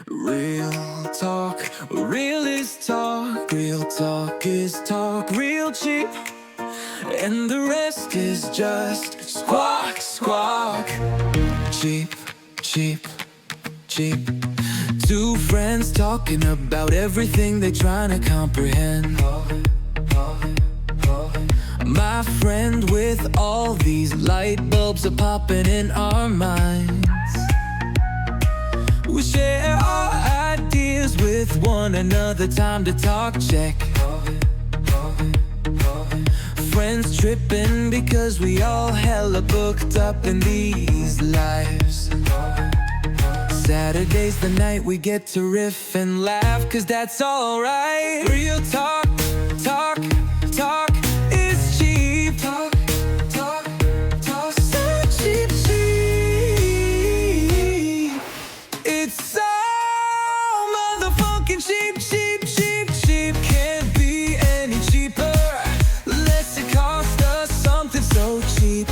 Real talk, real is talk. Real talk is talk, real cheap. And the rest is just squawk, squawk. Cheep, cheep, cheap. Two friends talking about everything they trying to comprehend. My friend with all these light bulbs are popping in our minds. We share our ideas with one another. Time to talk, check. Friends tripping because we all hella booked up in these lives. Saturday's the night we get to riff and laugh, 'cause that's alright. Real talk, talk, talk is cheap. Talk, talk, talk, so cheap, cheap. It's so motherfucking cheap, cheap, cheap, cheap. Can't be any cheaper, less it cost us something so cheap.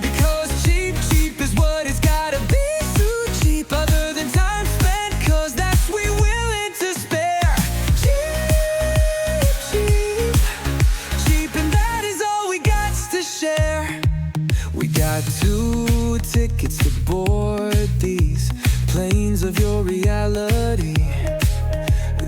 Because cheap, cheap is what it's gotta be. So cheap, other than time spent, 'cause that's we willing to spare. Cheap, cheap, cheap, and that is all we got to share. We got 2 tickets to board these planes of your reality.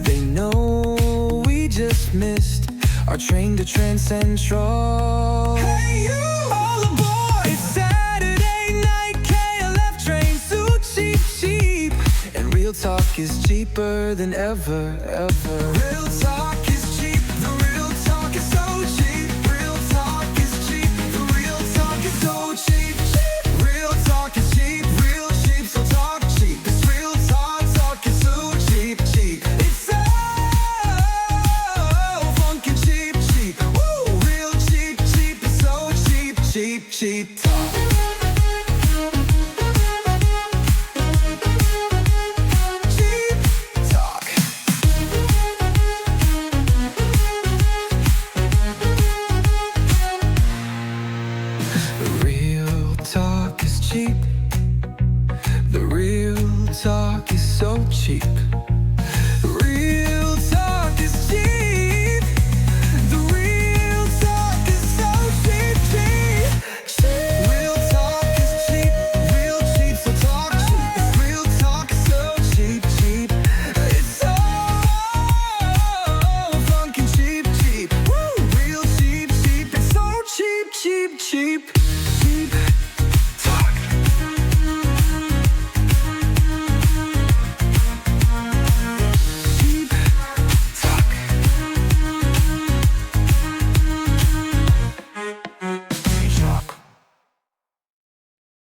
They know we just missed our train to Trans Central. Hey you, all aboard! It's Saturday night, KLF train, so cheap, cheap. And real talk is cheaper than ever, ever. Real talk is cheap, the real talk is so cheap. Real talk is cheap, the real talk is so cheap, cheap. Real talk is cheap, real cheap, so talk cheap. It's real talk, talk is so cheap, cheap. It's so funkin' cheap, cheap. Woo! Real cheap, cheap, it's so cheap, cheap, cheap talk. Cheap talk. Real talk is cheap. The real talk is so cheap.